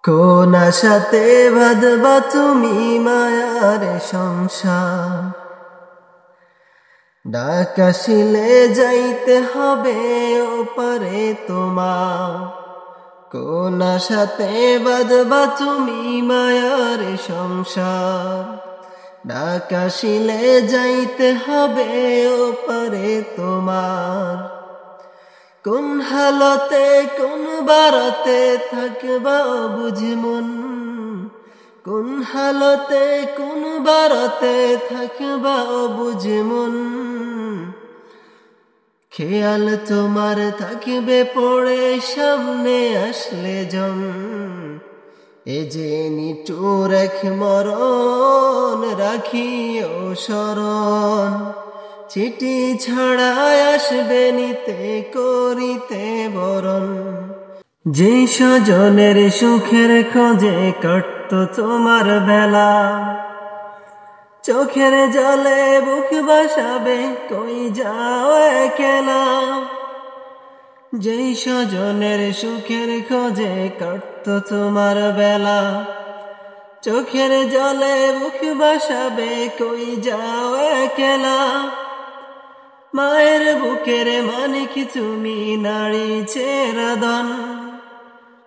কোন আশাতে বাঁধবা তুমি মায়ার সংসার, ডাক আসিলে যাইতে হবে ওপারে তোমার। কোন আশাতে বাঁধবা তুমি মায়ার সংসার, ডাক আসিলে যাইতে হবে ওপারে তোমার। কোন হালতে কোন বারতে থাকবা বুঝ মন, কোন হালতে কোন বারতে থাকবা বুঝ মন। খেয়াল তোমার থাকবে পড়ে সামনে আসলে জন, এ যে নিঠুর এক মরণ রাখিও স্মরণ। চিঠি ছাড়াই আসবে নিতে করিতে বরণ, যে স্বজনের সুখের খোঁজে কাটতো তোমার বেলা। চোখের জলে বুক বাসাবে কই যাও একলা, যেই স্বজনের সুখের খোঁজে কাটতো তোমার বেলা। চোখের জলে বুক বাসাবে কই যাও একলা। মায়ের বুকের মানিক তুমি নারী ছেড়াদন,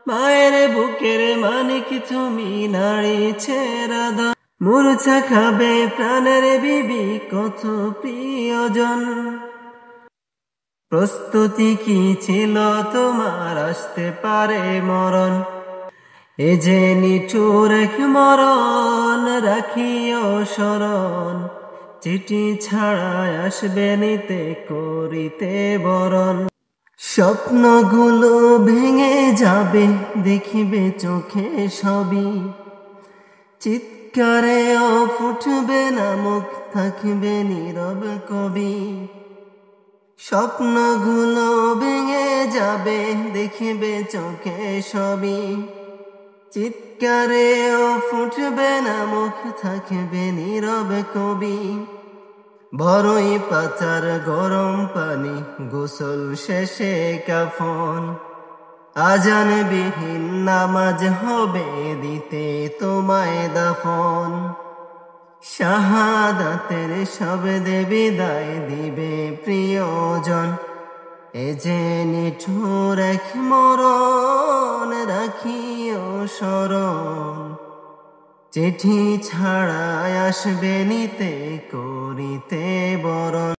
মায়ের বুকের মানিক তুমি নারী ছেড়াদন। মূর্ছা খাবে প্রাণের বিবি কত প্রিয়জন, প্রস্তুতি কি ছিল তোমার আসতে পারে মরণ। এ যে নিঠুর এক মরণ রাখিও স্মরণ, চিঠি ছাড়াই আসবে নিতে করিতে বরণ। স্বপ্নগুলো ভেঙে যাবে দেখিবে চোখে সবই, চিৎকারেও ফুটবে না মুখ থাকবে নীরব কবি। স্বপ্নগুলো ভেঙে যাবে দেখিবে চোখে সবই, চিৎকারেও ফুটবে না মুখ থাকবে নীরব কবি। বড়ই পাতার গরম পানি গোসল শেষে কাফন, আজান বিহীন নামাজ হবে দিতে তোমায় দাফন। শাহাদাতের শব্দে বিদায় দিবে প্রিয়জন, এ যে নিঠুর এক মরণ রাখিও স্মরণ। চিঠি ছাড়াই আসবে নিতে করিতে বরণ।